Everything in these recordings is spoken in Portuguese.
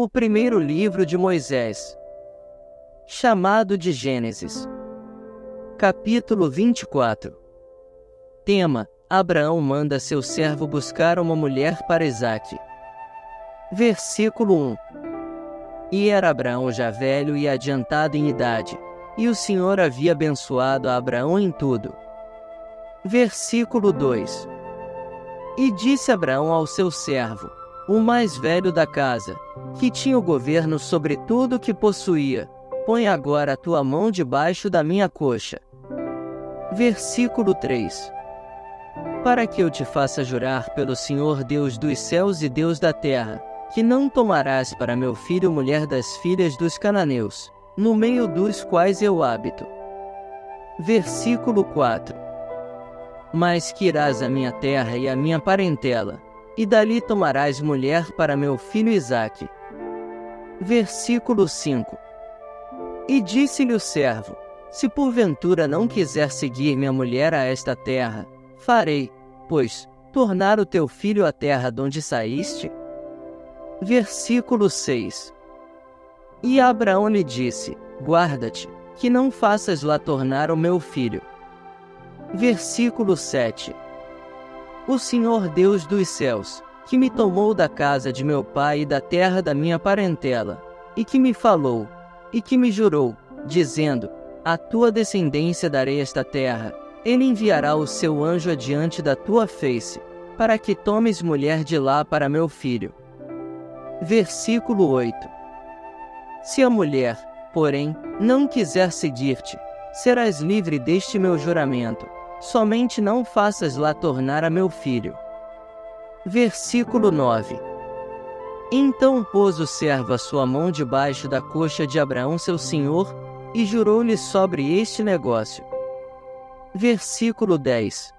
O primeiro livro de Moisés, chamado de Gênesis. Capítulo 24. Tema: Abraão manda seu servo buscar uma mulher para Isaque. Versículo 1. E era Abraão já velho e adiantado em idade, e o Senhor havia abençoado a Abraão em tudo. Versículo 2. E disse Abraão ao seu servo, o mais velho da casa, que tinha o governo sobre tudo o que possuía: põe agora a tua mão debaixo da minha coxa. Versículo 3. Para que eu te faça jurar pelo Senhor Deus dos céus e Deus da terra, que não tomarás para meu filho mulher das filhas dos cananeus, no meio dos quais eu habito. Versículo 4. Mas que irás à minha terra e à minha parentela, e dali tomarás mulher para meu filho Isaque. Versículo 5. E disse-lhe o servo: se porventura não quiser seguir minha mulher a esta terra, farei, pois, tornar o teu filho à terra donde saíste? Versículo 6. E Abraão lhe disse: guarda-te, que não faças lá tornar o meu filho. Versículo 7. O Senhor Deus dos céus, que me tomou da casa de meu pai e da terra da minha parentela, e que me falou, e que me jurou, dizendo: à tua descendência darei esta terra, ele enviará o seu anjo adiante da tua face, para que tomes mulher de lá para meu filho. Versículo 8. Se a mulher, porém, não quiser seguir-te, serás livre deste meu juramento, somente não faças lá tornar a meu filho. Versículo 9. Então pôs o servo a sua mão debaixo da coxa de Abraão seu senhor, e jurou-lhe sobre este negócio. Versículo 10.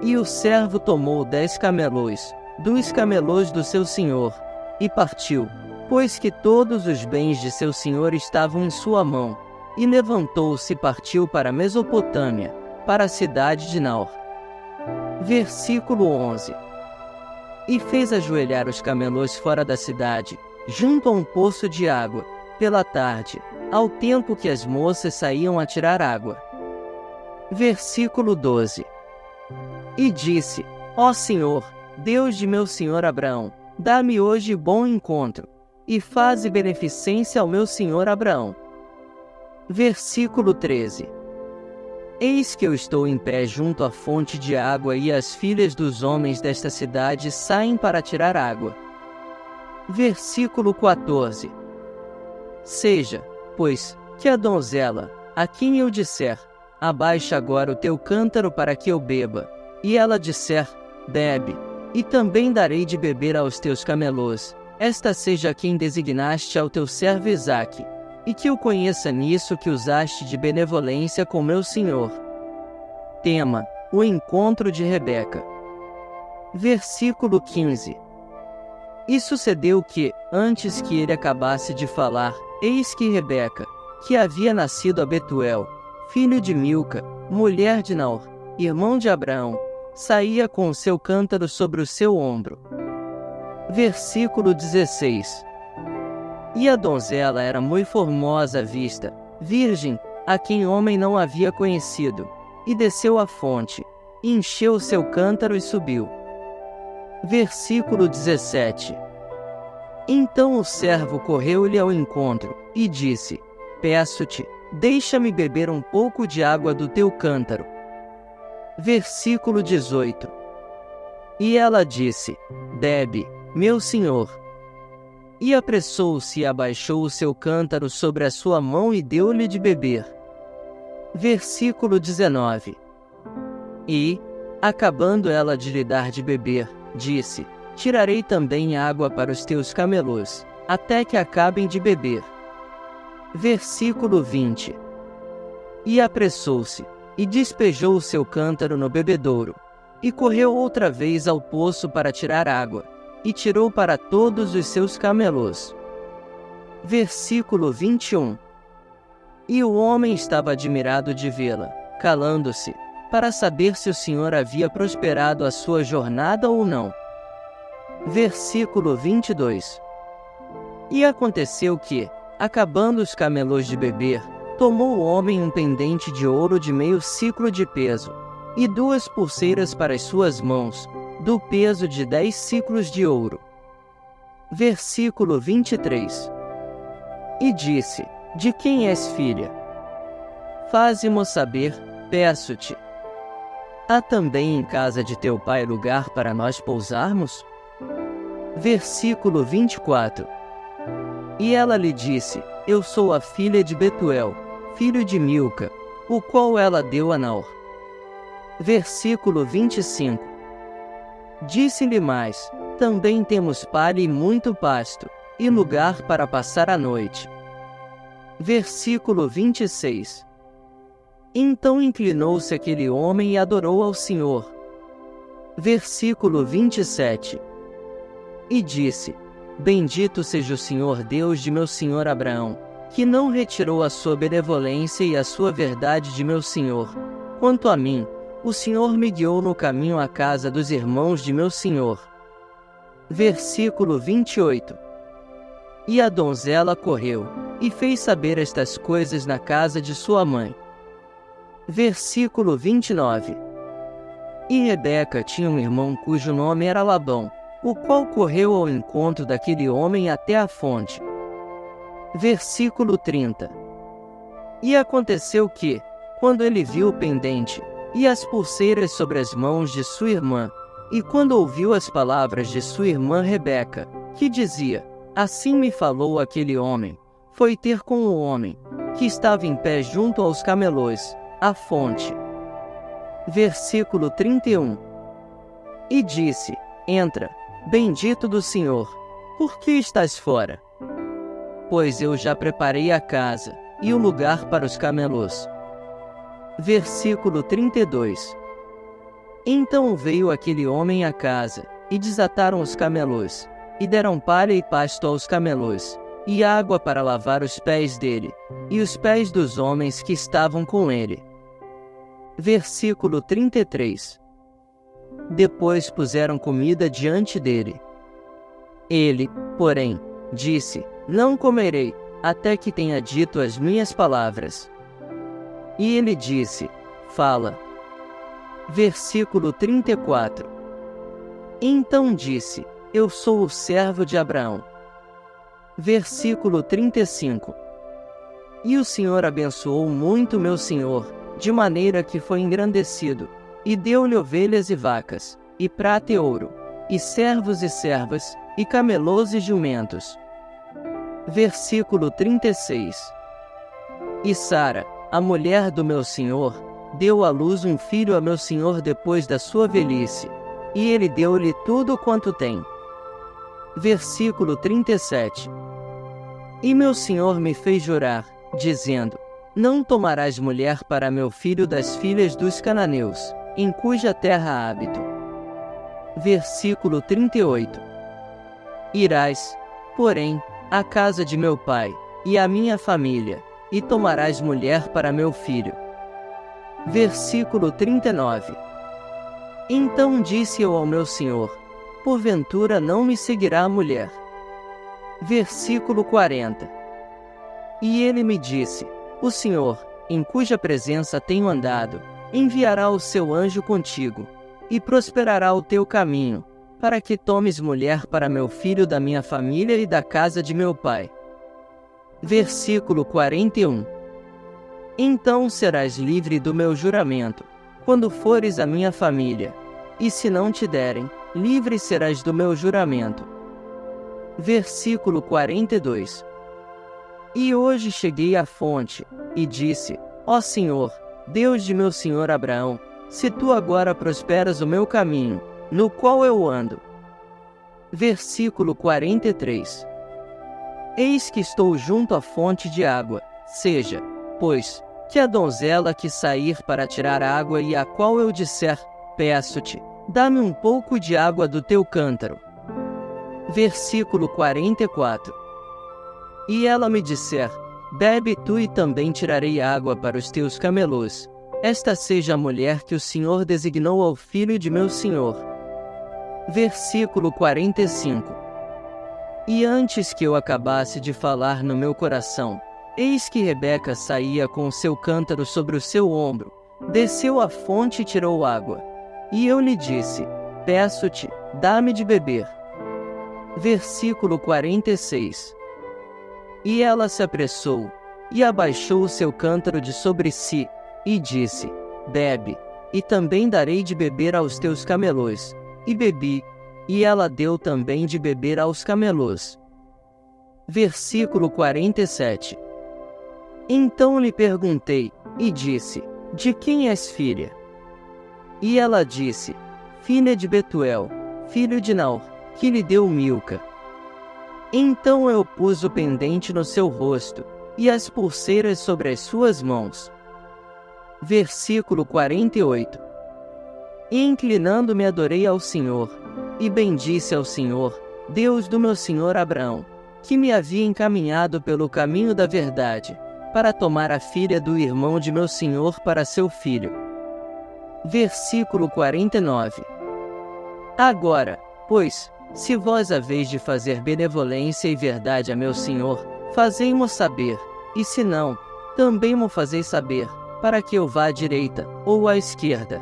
E o servo tomou 10 camelôs, dos camelôs do seu senhor, e partiu, pois que todos os bens de seu senhor estavam em sua mão, e levantou-se e partiu para a Mesopotâmia, para a cidade de Naor. Versículo 11. E fez ajoelhar os camelôs fora da cidade, junto a um poço de água, pela tarde, ao tempo que as moças saíam a tirar água. Versículo 12. E disse: ó Senhor, Deus de meu senhor Abraão, dá-me hoje bom encontro, e faze beneficência ao meu senhor Abraão. Versículo 13. Eis que eu estou em pé junto à fonte de água, e as filhas dos homens desta cidade saem para tirar água. Versículo 14. Seja, pois, que a donzela, a quem eu disser: abaixa agora o teu cântaro para que eu beba, e ela disser: bebe, e também darei de beber aos teus camelôs, esta seja quem designaste ao teu servo Isaque, e que eu conheça nisso que usaste de benevolência com meu senhor. Tema: o encontro de Rebeca. Versículo 15. E sucedeu que, antes que ele acabasse de falar, eis que Rebeca, que havia nascido a Betuel, filho de Milca, mulher de Naor, irmão de Abraão, saía com o seu cântaro sobre o seu ombro. Versículo 16. E a donzela era muito formosa à vista, virgem, a quem homem não havia conhecido, e desceu à fonte, e encheu o seu cântaro e subiu. Versículo 17. Então o servo correu-lhe ao encontro, e disse: peço-te, deixa-me beber um pouco de água do teu cântaro. Versículo 18. E ela disse: bebe, meu senhor. E apressou-se e abaixou o seu cântaro sobre a sua mão e deu-lhe de beber. Versículo 19. E, acabando ela de lhe dar de beber, disse: tirarei também água para os teus camelôs, até que acabem de beber. Versículo 20. E apressou-se, e despejou o seu cântaro no bebedouro, e correu outra vez ao poço para tirar água, e tirou para todos os seus camelôs. Versículo 21. E o homem estava admirado de vê-la, calando-se, para saber se o Senhor havia prosperado a sua jornada ou não. Versículo 22. E aconteceu que, acabando os camelos de beber, tomou o homem um pendente de ouro de meio siclo de peso, e 2 pulseiras para as suas mãos, do peso de 10 siclos de ouro. Versículo 23. E disse: De quem és filha? Faze-mo saber, peço-te. Há também em casa de teu pai lugar para nós pousarmos? Versículo 24. E ela lhe disse: Eu sou a filha de Betuel, filho de Milca, o qual ela deu a Naor. Versículo 25. Disse-lhe mais: Também temos palha e muito pasto, e lugar para passar a noite. Versículo 26. Então inclinou-se aquele homem e adorou ao Senhor. Versículo 27. E disse: Bendito seja o Senhor Deus de meu senhor Abraão, que não retirou a sua benevolência e a sua verdade de meu senhor. Quanto a mim, o Senhor me guiou no caminho à casa dos irmãos de meu senhor. Versículo 28. E a donzela correu, e fez saber estas coisas na casa de sua mãe. Versículo 29. E Rebeca tinha um irmão cujo nome era Labão, o qual correu ao encontro daquele homem até a fonte. Versículo 30. E aconteceu que, quando ele viu o pendente, e as pulseiras sobre as mãos de sua irmã, e quando ouviu as palavras de sua irmã Rebeca, que dizia: Assim me falou aquele homem, foi ter com o homem, que estava em pé junto aos camelôs, a fonte. Versículo 31. E disse: Entra, bendito do Senhor, por que estás fora? Pois eu já preparei a casa, e o lugar para os camelôs. Versículo 32. Então veio aquele homem à casa, e desataram os camelôs, e deram palha e pasto aos camelôs, e água para lavar os pés dele, e os pés dos homens que estavam com ele. Versículo 33. Depois puseram comida diante dele. Ele, porém, disse: Não comerei, até que tenha dito as minhas palavras. E ele disse: Fala. Versículo 34. Então disse: Eu sou o servo de Abraão. Versículo 35. E o Senhor abençoou muito meu senhor, de maneira que foi engrandecido, e deu-lhe ovelhas e vacas, e prata e ouro, e servos e servas, e camelôs e jumentos. Versículo 36. E Sara, a mulher do meu senhor, deu à luz um filho a meu senhor depois da sua velhice, e ele deu-lhe tudo quanto tem. Versículo 37. E meu senhor me fez jurar, dizendo: Não tomarás mulher para meu filho das filhas dos cananeus, em cuja terra há hábito. Versículo 38. Irás, porém, à casa de meu pai, e à minha família, e tomarás mulher para meu filho. Versículo 39. Então disse eu ao meu senhor: Porventura não me seguirá a mulher. Versículo 40. E ele me disse: O Senhor, em cuja presença tenho andado, enviará o seu anjo contigo, e prosperará o teu caminho, para que tomes mulher para meu filho da minha família e da casa de meu pai. Versículo 41. Então serás livre do meu juramento, quando fores a minha família, e se não te derem, livre serás do meu juramento. Versículo 42. E hoje cheguei à fonte, e disse: Ó Senhor, Deus de meu senhor Abraão, se tu agora prosperas o meu caminho, no qual eu ando. Versículo 43. Eis que estou junto à fonte de água, seja, pois, que a donzela que sair para tirar água e a qual eu disser: Peço-te, dá-me um pouco de água do teu cântaro. Versículo 44. E ela me disser: Bebe tu e também tirarei água para os teus camelôs. Esta seja a mulher que o Senhor designou ao filho de meu senhor. Versículo 45. E antes que eu acabasse de falar no meu coração, eis que Rebeca saía com o seu cântaro sobre o seu ombro, desceu à fonte e tirou água. E eu lhe disse: peço-te, dá-me de beber. Versículo 46. E ela se apressou, e abaixou o seu cântaro de sobre si, e disse: bebe, e também darei de beber aos teus camelôs. E bebi, e ela deu também de beber aos camelôs. Versículo 47. Então lhe perguntei, e disse: de quem és filha? E ela disse: filha de Betuel, filho de Naor, que lhe deu Milca. Então eu pus o pendente no seu rosto, e as pulseiras sobre as suas mãos. Versículo 48. E inclinando-me adorei ao Senhor, e bendisse ao Senhor, Deus do meu senhor Abraão, que me havia encaminhado pelo caminho da verdade, para tomar a filha do irmão de meu senhor para seu filho. Versículo 49. Agora, pois, se vós haveis de fazer benevolência e verdade a meu senhor, fazei-mo saber, e se não, também mo fazeis saber, para que eu vá à direita, ou à esquerda.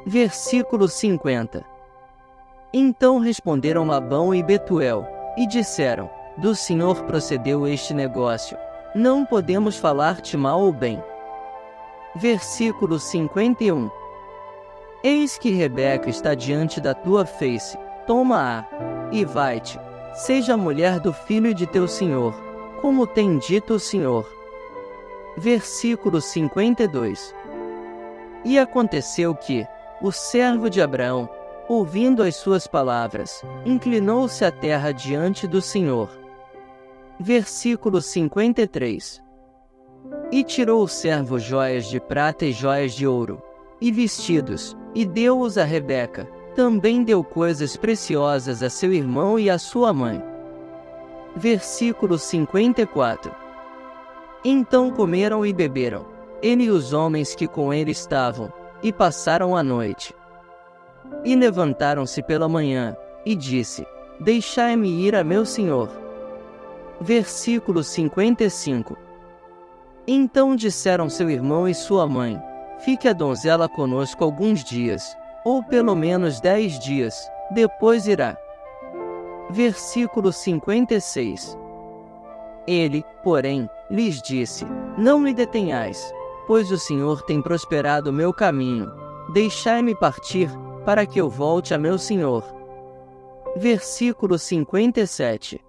Versículo 50. Então responderam Labão e Betuel, e disseram: do Senhor procedeu este negócio, não podemos falar-te mal ou bem. Versículo 51. Eis que Rebeca está diante da tua face, toma-a, e vai-te, seja a mulher do filho de teu senhor, como tem dito o Senhor. Versículo 52. E aconteceu que, o servo de Abraão, ouvindo as suas palavras, inclinou-se à terra diante do Senhor. Versículo 53. E tirou o servo joias de prata e joias de ouro, e vestidos, e deu-os a Rebeca. Também deu coisas preciosas a seu irmão e a sua mãe. Versículo 54. Então comeram e beberam, ele e os homens que com ele estavam, e passaram a noite. E levantaram-se pela manhã, e disse: deixai-me ir a meu senhor. Versículo 55. Então disseram seu irmão e sua mãe: fique a donzela conosco alguns dias, ou pelo menos 10 dias, depois irá. Versículo 56. Ele, porém, lhes disse: não me detenhais, pois o Senhor tem prosperado o meu caminho. Deixai-me partir, para que eu volte a meu senhor. Versículo 57.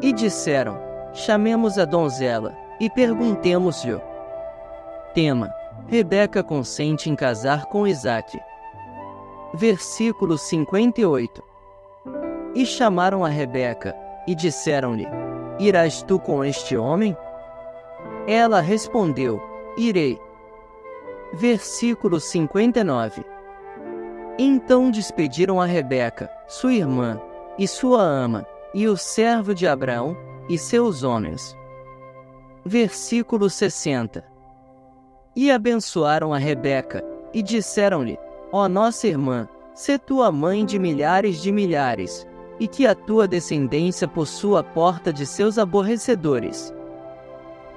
E disseram: chamemos a donzela, e perguntemos-lhe. Tema: Rebeca consente em casar com Isaque. Versículo 58. E chamaram a Rebeca, e disseram-lhe: irás tu com este homem? Ela respondeu: irei. Versículo 59. Então despediram a Rebeca, sua irmã, e sua ama, e o servo de Abraão, e seus homens. Versículo 60. E abençoaram a Rebeca, e disseram-lhe: ó nossa irmã, sê tua mãe de milhares, e que a tua descendência possua a porta de seus aborrecedores.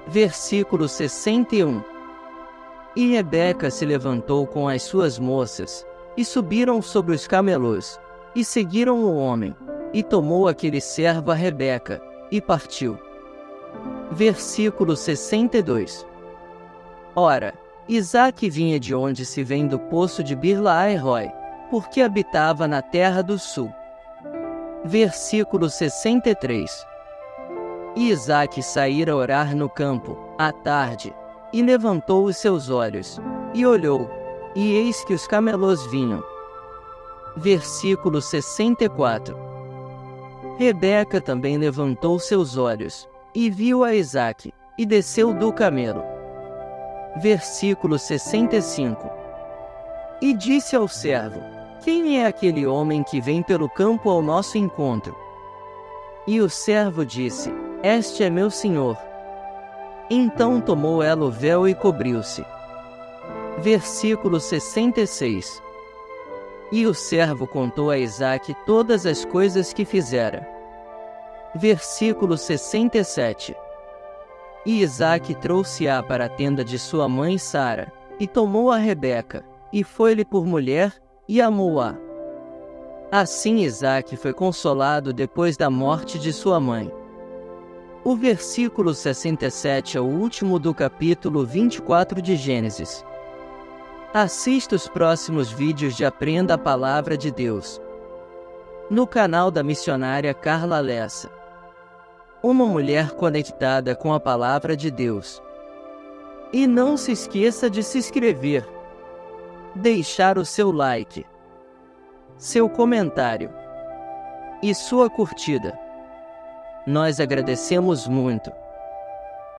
Versículo 61. E Rebeca se levantou com as suas moças, e subiram sobre os camelôs, e seguiram o homem, e tomou aquele servo a Rebeca, e partiu. Versículo 62. Ora, Isaque vinha de onde se vem do poço de Birlaai-Roi, porque habitava na terra do sul. Versículo 63. E Isaque saíra orar no campo, à tarde, e levantou os seus olhos, e olhou, e eis que os camelôs vinham. Versículo 64. Rebeca também levantou seus olhos, e viu a Isaque, e desceu do camelo. Versículo 65. E disse ao servo: quem é aquele homem que vem pelo campo ao nosso encontro? E o servo disse: este é meu senhor. Então tomou ela o véu e cobriu-se. Versículo 66. E o servo contou a Isaque todas as coisas que fizera. Versículo 67. E Isaque trouxe-a para a tenda de sua mãe Sara, e tomou a Rebeca, e foi-lhe por mulher, e amou-a. Assim Isaque foi consolado depois da morte de sua mãe. O versículo 67 é o último do capítulo 24 de Gênesis. Assista os próximos vídeos de Aprenda a Palavra de Deus no canal da missionária Carla Lessa. Uma mulher conectada com a Palavra de Deus. E não se esqueça de se inscrever, deixar o seu like, seu comentário e sua curtida. Nós agradecemos muito.